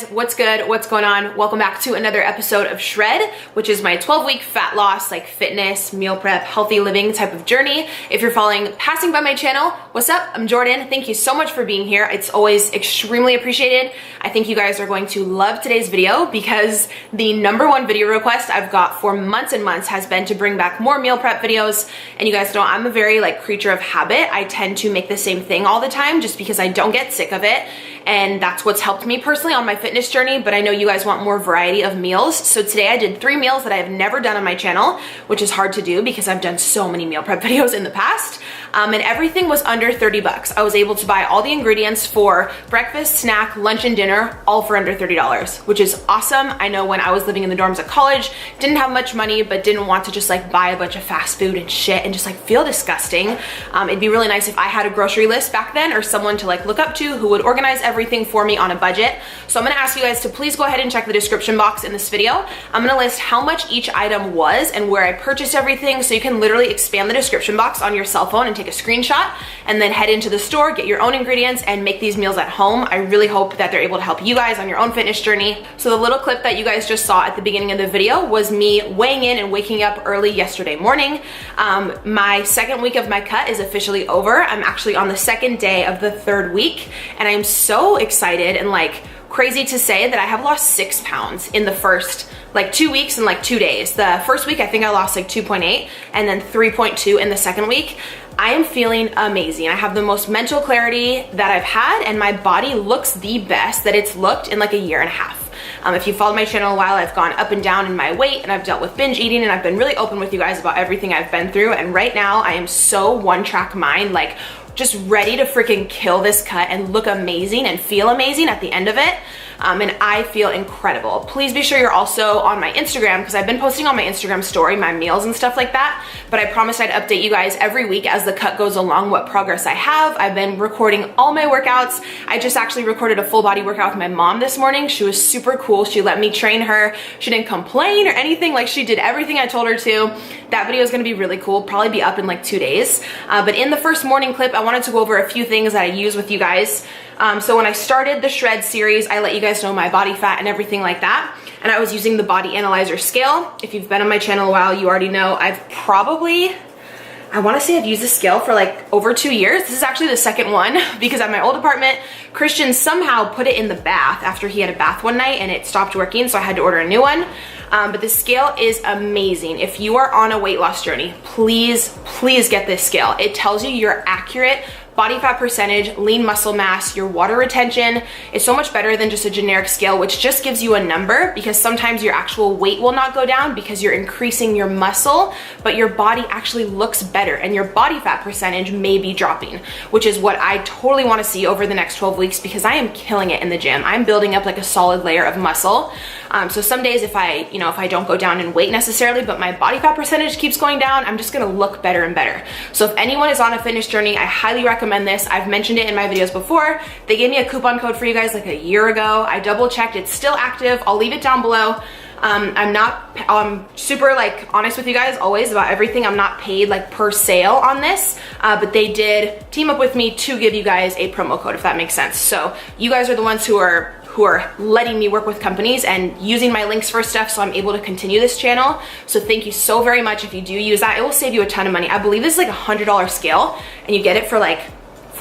What's good? What's going on? Welcome back to another episode of Shred, which is my 12-week fat loss, like fitness, meal prep, healthy living type of journey. If you're passing by my channel, what's up? I'm Jordan. Thank you so much for being here. It's always extremely appreciated. I think you guys are going to love today's video because the #1 video request I've got for months and months has been to bring back more meal prep videos. And you guys know I'm a very creature of habit. I tend to make the same thing all the time just because I don't get sick of it. And that's what's helped me personally on my fitness journey, but I know you guys want more variety of meals. So today I did 3 meals that I have never done on my channel, which is hard to do because I've done so many meal prep videos in the past. And everything was under 30 bucks. I was able to buy all the ingredients for breakfast, snack, lunch, and dinner, all for under $30, which is awesome. I know when I was living in the dorms at college, didn't have much money, but didn't want to just buy a bunch of fast food and shit and just feel disgusting. It'd be really nice if I had a grocery list back then or someone to look up to who would organize everything for me on a budget. So I'm gonna ask you guys to please go ahead and check the description box in this video. I'm gonna list how much each item was and where I purchased everything, so you can literally expand the description box on your cell phone and take a screenshot and then head into the store, get your own ingredients, and make these meals at home. I really hope that they're able to help you guys on your own fitness journey. So the little clip that you guys just saw at the beginning of the video was me weighing in and waking up early yesterday morning. My second week of my cut is officially over. I'm actually on the second day of the 3rd week, and I'm so excited and crazy to say that I have lost 6 pounds in the first 2 weeks and 2 days. The first week I think I lost 2.8 and then 3.2 in the second week. I am feeling amazing. I have the most mental clarity that I've had, and my body looks the best that it's looked in a year and a half. If you followed my channel a while, I've gone up and down in my weight, and I've dealt with binge eating, and I've been really open with you guys about everything I've been through. And right now I am so one-track mind, just ready to freaking kill this cut and look amazing and feel amazing at the end of it. And I feel incredible. Please be sure you're also on my Instagram, because I've been posting on my Instagram story my meals and stuff like that, but I promised I'd update you guys every week as the cut goes along what progress I have. I've been recording all my workouts. I just actually recorded a full body workout with my mom this morning. She was super cool. She let me train her. She didn't complain or anything. She did everything I told her to. That video is gonna be really cool, probably be up in 2 days. But in the first morning clip, I wanted to go over a few things that I use with you guys. So when I started the Shred series, I let you guys know my body fat and everything like that. And I was using the Body Analyzer scale. If you've been on my channel a while, you already know I wanna say I've used this scale for over 2 years. This is actually the second one because at my old apartment, Christian somehow put it in the bath after he had a bath one night and it stopped working, so I had to order a new one. But the scale is amazing. If you are on a weight loss journey, please get this scale. It tells you your accurate body fat percentage, lean muscle mass, your water retention. It's so much better than just a generic scale, which just gives you a number, because sometimes your actual weight will not go down because you're increasing your muscle, but your body actually looks better and your body fat percentage may be dropping, which is what I totally want to see over the next 12 weeks because I am killing it in the gym. I'm building up a solid layer of muscle. So some days if I don't go down in weight necessarily, but my body fat percentage keeps going down, I'm just gonna look better and better. So if anyone is on a fitness journey, I highly recommend this. I've mentioned it in my videos before. They gave me a coupon code for you guys a year ago. I double checked, it's still active. I'll leave it down below. I'm super honest with you guys always about everything. I'm not paid per sale on this, but they did team up with me to give you guys a promo code, if that makes sense. So you guys are the ones who are letting me work with companies and using my links for stuff, so I'm able to continue this channel. So thank you so very much if you do use that. It will save you a ton of money. I believe this is $100 scale and you get it for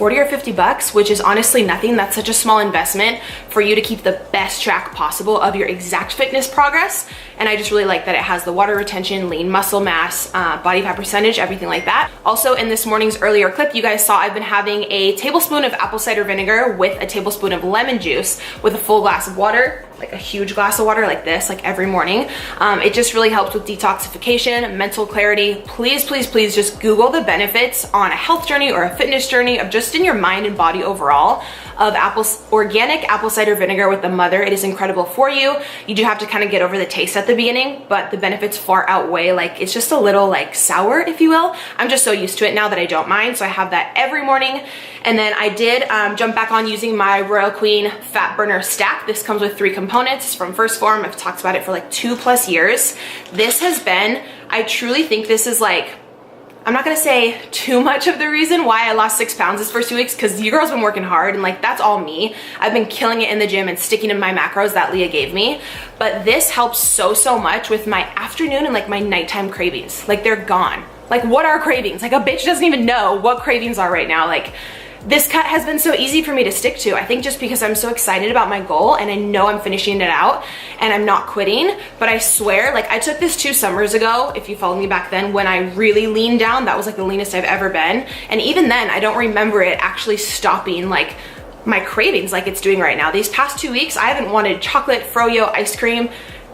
40 or 50 bucks, which is honestly nothing. That's such a small investment for you to keep the best track possible of your exact fitness progress. And I just really like that it has the water retention, lean muscle mass, body fat percentage, everything like that. Also, in this morning's earlier clip, you guys saw I've been having a tablespoon of apple cider vinegar with a tablespoon of lemon juice with a full glass of water, like a huge glass of water like this, like every morning. It just really helps with detoxification, mental clarity. Please, please, please just Google the benefits on a health journey or a fitness journey of just in your mind and body overall of organic apple cider vinegar with the mother. It is incredible for you. You do have to kind of get over the taste at the beginning, but the benefits far outweigh. Like, it's just a little like sour, if you will. I'm just so used to it now that I don't mind. So I have that every morning. And then I did jump back on using my Royal Queen Fat Burner Stack. This comes with 3 components. It's from 1st Phorm. I've talked about it for like 2+ years. This has been, I truly think this is like, I'm not gonna say too much of the reason why I lost 6 pounds this first 2 weeks, because your girl's been working hard and like that's all me. I've been killing it in the gym and sticking to my macros that Leah gave me. But this helps so much with my afternoon and like my nighttime cravings. Like, they're gone. Like, what are cravings? Like, a bitch doesn't even know what cravings are right now. Like, this cut has been so easy for me to stick to. I think just because I'm so excited about my goal and I know I'm finishing it out and I'm not quitting. But I swear, like, I took this 2 summers ago, if you followed me back then, when I really leaned down. That was like the leanest I've ever been. And even then, I don't remember it actually stopping like my cravings like it's doing right now. These past 2 weeks, I haven't wanted chocolate, froyo, ice cream,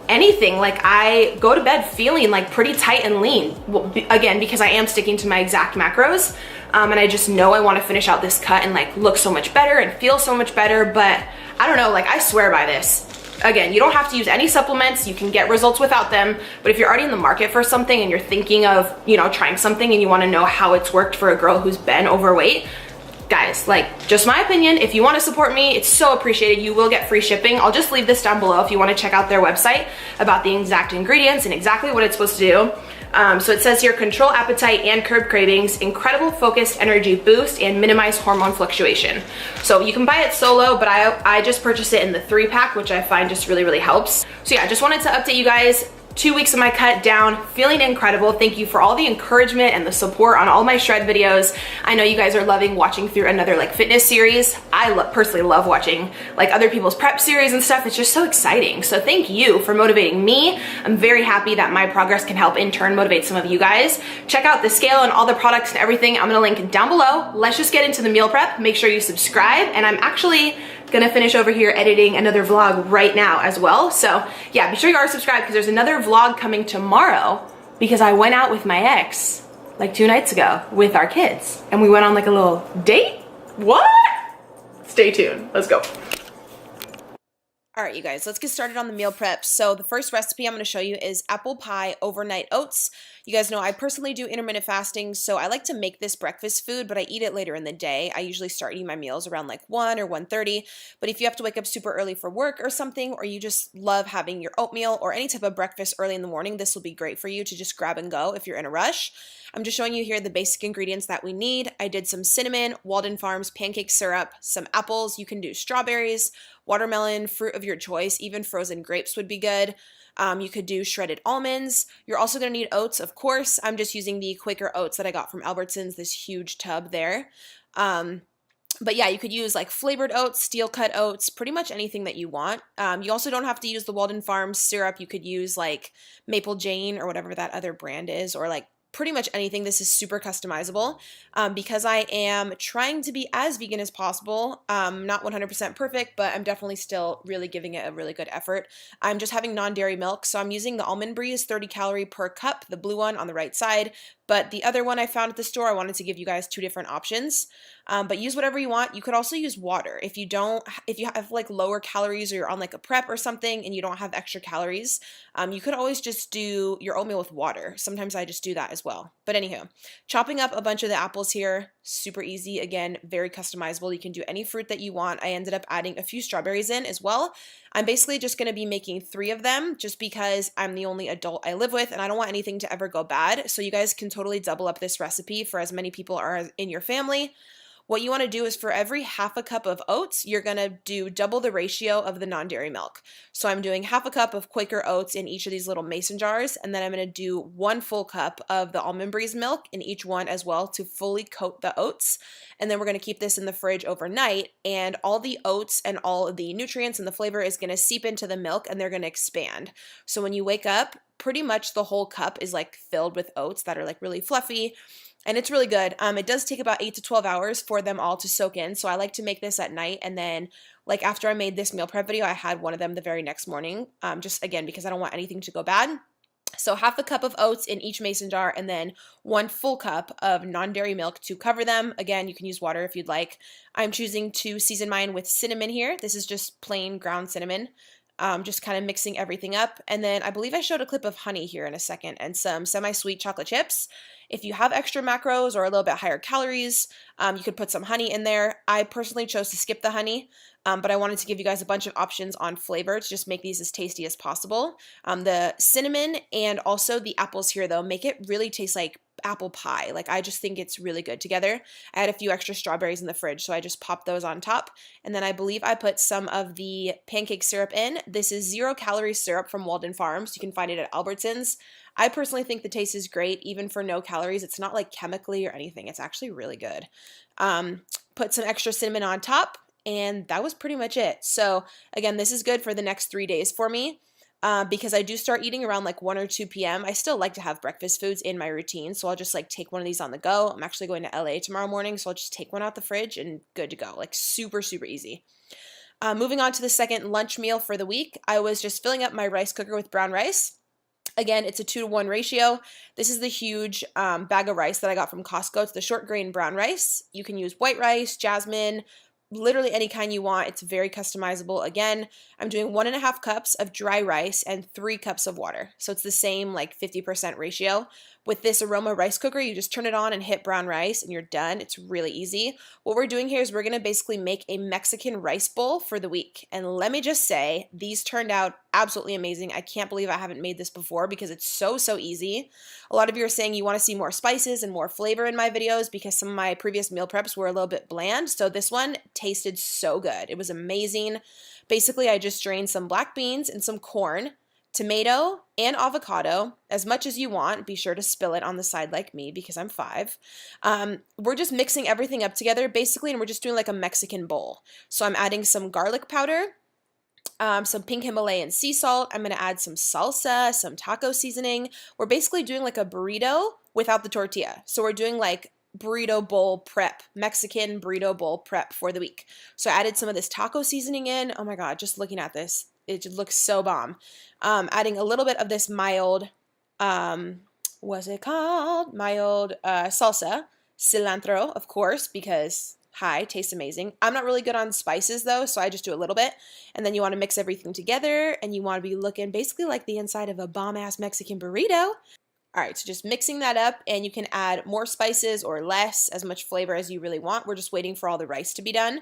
anything. Like, I go to bed feeling like pretty tight and lean. Well, again, because I am sticking to my exact macros. And I just know I want to finish out this cut and like look so much better and feel so much better. But I don't know, like, I swear by this. Again, you don't have to use any supplements. You can get results without them. But if you're already in the market for something and you're thinking of, you know, trying something and you want to know how it's worked for a girl who's been overweight, guys, like, just my opinion, if you want to support me, it's so appreciated. You will get free shipping. I'll just leave this down below if you want to check out their website about the exact ingredients and exactly what it's supposed to do. So it says here, control appetite and curb cravings, incredible focused energy boost, and minimize hormone fluctuation. So you can buy it solo, but I just purchased it in the 3-pack, which I find just really helps. So yeah, I just wanted to update you guys. 2 weeks of my cut down, feeling incredible. Thank you for all the encouragement and the support on all my shred videos. I know you guys are loving watching through another like fitness series. I personally love watching like other people's prep series and stuff. It's just so exciting. So thank you for motivating me. I'm very happy that my progress can help in turn motivate some of you guys. Check out the scale and all the products and everything. I'm gonna link down below. Let's just get into the meal prep. Make sure you subscribe, and I'm actually gonna finish over here editing another vlog right now as well. So yeah, be sure you are subscribed, because there's another vlog coming tomorrow, because I went out with my ex like 2 nights ago with our kids and we went on like a little date. What? Stay tuned. Let's go. All right, you guys, let's get started on the meal prep. So the first recipe I'm going to show you is apple pie overnight oats. You guys know I personally do intermittent fasting, so I like to make this breakfast food, but I eat it later in the day. I usually start eating my meals around like 1 or 1:30, but if you have to wake up super early for work or something, or you just love having your oatmeal or any type of breakfast early in the morning, this will be great for you to just grab and go if you're in a rush. I'm just showing you here the basic ingredients that we need. I did some cinnamon, Walden Farms pancake syrup, some apples. You can do strawberries, watermelon, fruit of your choice, even frozen grapes would be good. You could do shredded almonds. You're also going to need oats, of course. I'm just using the Quaker oats that I got from Albertsons, this huge tub there. But yeah, you could use like flavored oats, steel cut oats, pretty much anything that you want. You also don't have to use the Walden Farms syrup. You could use like Maple Jane or whatever that other brand is, or like pretty much anything. This is super customizable. Because I am trying to be as vegan as possible. Not 100% perfect, but I'm definitely still really giving it a really good effort. I'm just having non-dairy milk, so I'm using the Almond Breeze 30 calorie per cup, the blue one on the right side. But the other one I found at the store, I wanted to give you guys 2 different options. But use whatever you want. You could also use water. If you have like lower calories, or you're on like a prep or something and you don't have extra calories, you could always just do your oatmeal with water. Sometimes I just do that as well. But anywho, chopping up a bunch of the apples here, super easy. Again, very customizable. You can do any fruit that you want. I ended up adding a few strawberries in as well. I'm basically just going to be making 3 of them just because I'm the only adult I live with and I don't want anything to ever go bad. So you guys can totally double up this recipe for as many people are in your family. what you want to do is for every half a cup of oats, you're going to do double the ratio of the non-dairy milk. So I'm doing half a cup of Quaker oats in each of these little mason jars, and then I'm going to do 1 full cup of the Almond Breeze milk in each one as well to fully coat the oats. And then we're going to keep this in the fridge overnight, and all the oats and all of the nutrients and the flavor is going to seep into the milk, and they're going to expand. So when you wake up, pretty much the whole cup is like filled with oats that are like really fluffy. And it's really good. It does take about 8 to 12 hours for them all to soak in. So I like to make this at night. And then like after I made this meal prep video, I had one of them the very next morning. Just again, because I don't want anything to go bad. So half a cup of oats in each mason jar, and then 1 full cup of non-dairy milk to cover them. Again, you can use water if you'd like. I'm choosing to season mine with cinnamon here. This is just plain ground cinnamon. Just kind of mixing everything up. And then I believe I showed a clip of honey here in a second and some semi-sweet chocolate chips. If you have extra macros or a little bit higher calories, you could put some honey in there. I personally chose to skip the honey, but I wanted to give you guys a bunch of options on flavor to just make these as tasty as possible. The cinnamon and also the apples here though make it really taste like apple pie. Like I just think it's really good together. I had a few extra strawberries in the fridge, so I just popped those on top. And then I believe I put some of the pancake syrup in. This is 0-calorie syrup from Walden Farms. You can find it at Albertsons. I personally think the taste is great, even for no calories. It's not like chemically or anything. It's actually really good. Put some extra cinnamon on top, and that was pretty much it. So again, this is good for the next 3 days for me. Because I do start eating around like 1 or 2 p.m. I still like to have breakfast foods in my routine, so I'll just like take one of these on the go. I'm actually going to LA tomorrow morning, so I'll just take one out the fridge and good to go. Like super, super easy. Moving on to the second lunch meal for the week, I was just filling up my rice cooker with brown rice. Again, it's a 2-to-1 ratio. This is the huge bag of rice that I got from Costco. It's the short grain brown rice. You can use white rice, jasmine, literally any kind you want. It's very customizable. Again, I'm doing 1.5 cups of dry rice and 3 cups of water. So it's the same like 50% ratio. With this Aroma rice cooker, you just turn it on and hit brown rice and you're done. It's really easy. What we're doing here is we're going to basically make a Mexican rice bowl for the week. And let me just say, these turned out absolutely amazing. I can't believe I haven't made this before because it's so, so easy. A lot of you are saying you want to see more spices and more flavor in my videos because some of my previous meal preps were a little bit bland. So this one tasted so good. It was amazing. Basically, I just drained some black beans and some corn, tomato, and avocado, as much as you want. Be sure to spill it on the side like me because I'm 5. We're just mixing everything up together basically, and we're just doing like a Mexican bowl. So I'm adding some garlic powder, some pink Himalayan sea salt. I'm going to add some salsa, some taco seasoning. We're basically doing like a burrito without the tortilla. So we're doing like burrito bowl prep, Mexican burrito bowl prep for the week. So I added some of this taco seasoning in. Oh my God, just looking at this, it just looks so bomb. Adding a little bit of this mild, what's it called? Mild salsa, cilantro, of course, because tastes amazing. I'm not really good on spices though, so I just do a little bit. And then you want to mix everything together and you want to be looking basically like the inside of a bomb-ass Mexican burrito. All right, so just mixing that up, and you can add more spices or less, as much flavor as you really want. We're just waiting for all the rice to be done.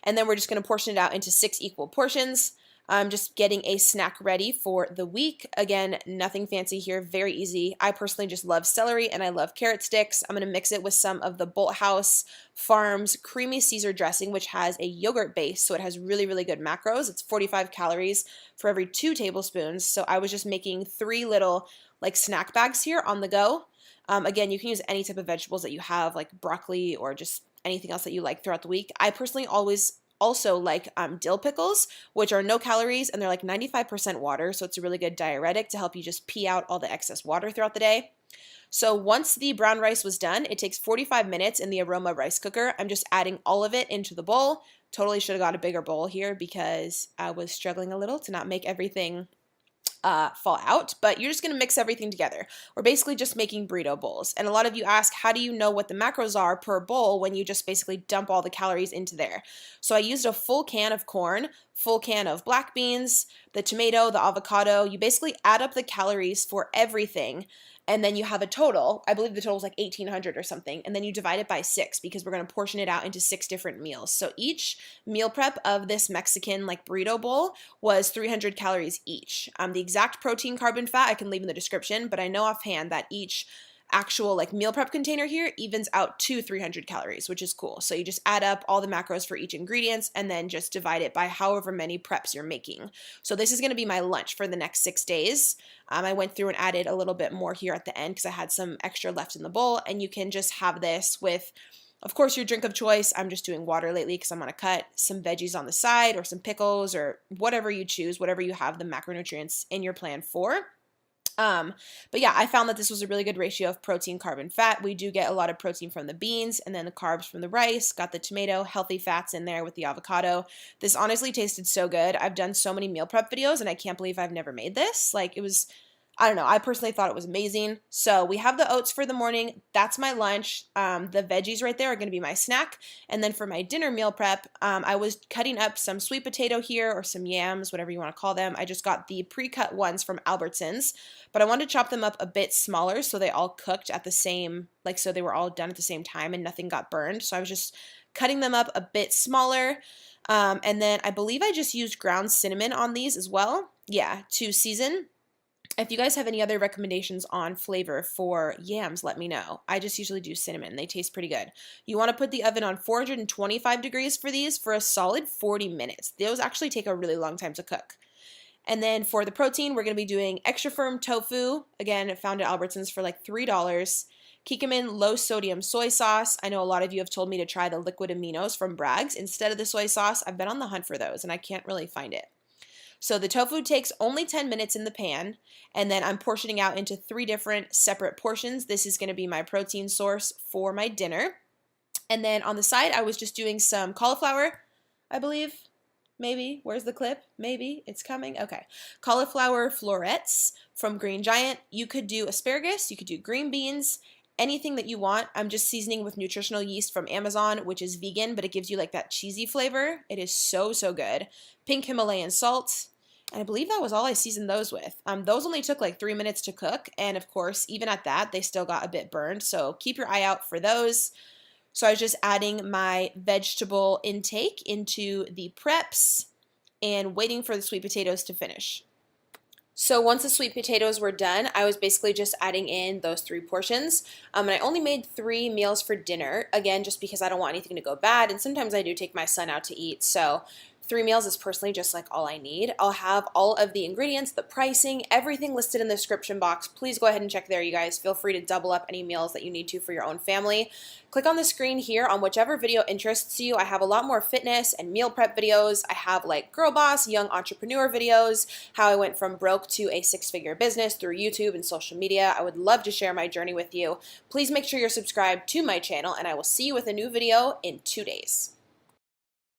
And then we're just going to portion it out into 6 equal portions. I'm just getting a snack ready for the week. Again, nothing fancy here, very easy. I personally just love celery and I love carrot sticks. I'm going to mix it with some of the Bolthouse Farms Creamy Caesar dressing, which has a yogurt base, so it has really, really good macros. It's 45 calories for every 2 tablespoons. So I was just making 3 little like snack bags here on the go. Again, you can use any type of vegetables that you have, like broccoli or just anything else that you like throughout the week. I personally also like dill pickles, which are no calories and they're like 95% water. So it's a really good diuretic to help you just pee out all the excess water throughout the day. So once the brown rice was done, it takes 45 minutes in the Aroma rice cooker. I'm just adding all of it into the bowl. Totally should have got a bigger bowl here because I was struggling a little to not make everything fall out, but you're just going to mix everything together. We're basically just making burrito bowls. And a lot of you ask, how do you know what the macros are per bowl when you just basically dump all the calories into there? So I used a full can of corn, full can of black beans, the tomato, the avocado. You basically add up the calories for everything, and then you have a total. I believe the total is like 1,800 or something, and then you divide it by 6 because we're going to portion it out into 6 different meals. So each meal prep of this Mexican like burrito bowl was 300 calories each. The exact protein, carb, and fat I can leave in the description, but I know offhand that each actual like meal prep container here evens out to 300 calories, which is cool. So you just add up all the macros for each ingredients and then just divide it by however many preps you're making. So this is going to be my lunch for the next 6 days. I went through and added a little bit more here at the end because I had some extra left in the bowl, and you can just have this with, of course, your drink of choice. I'm just doing water lately because I'm on a cut, some veggies on the side or some pickles or whatever you choose, whatever you have the macronutrients in your plan for. But yeah, I found that this was a really good ratio of protein, carb, and fat. We do get a lot of protein from the beans and then the carbs from the rice, got the tomato, healthy fats in there with the avocado. This honestly tasted so good. I've done so many meal prep videos and I can't believe I've never made this. Like it was, I don't know, I personally thought it was amazing. So we have the oats for the morning. That's my lunch. The veggies right there are going to be my snack. And then for my dinner meal prep, I was cutting up some sweet potato here or some yams, whatever you want to call them. I just got the pre-cut ones from Albertsons, but I wanted to chop them up a bit smaller so they all cooked at the same, like so they were all done at the same time and nothing got burned. So I was just cutting them up a bit smaller. And then I believe I just used ground cinnamon on these as well. Yeah, to season. If you guys have any other recommendations on flavor for yams, let me know. I just usually do cinnamon. They taste pretty good. You want to put the oven on 425 degrees for these for a solid 40 minutes. Those actually take a really long time to cook. And then for the protein, we're going to be doing extra firm tofu. Again, found at Albertsons for like $3. Kikkoman low sodium soy sauce. I know a lot of you have told me to try the liquid aminos from Bragg's instead of the soy sauce. I've been on the hunt for those and I can't really find it. So the tofu takes only 10 minutes in the pan, and then I'm portioning out into 3 different separate portions. This is going to be my protein source for my dinner. And then on the side, I was just doing some cauliflower, I believe. Maybe. Where's the clip? Maybe. It's coming. Okay. Cauliflower florets from Green Giant. You could do asparagus. You could do green beans. Anything that you want. I'm just seasoning with nutritional yeast from Amazon, which is vegan, but it gives you like that cheesy flavor. It is so, so good. Pink Himalayan salt. And I believe that was all I seasoned those with. Those only took like 3 minutes to cook. And of course, even at that, they still got a bit burned. So keep your eye out for those. So I was just adding my vegetable intake into the preps and waiting for the sweet potatoes to finish. So once the sweet potatoes were done, I was basically just adding in those 3 portions. And I only made 3 meals for dinner, again, just because I don't want anything to go bad. And sometimes I do take my son out to eat. So 3 meals is personally just like all I need. I'll have all of the ingredients, the pricing, everything listed in the description box. Please go ahead and check there, you guys. Feel free to double up any meals that you need to for your own family. Click on the screen here on whichever video interests you. I have a lot more fitness and meal prep videos. I have like girl boss, young entrepreneur videos, how I went from broke to a 6-figure business through YouTube and social media. I would love to share my journey with you. Please make sure you're subscribed to my channel, and I will see you with a new video in 2 days.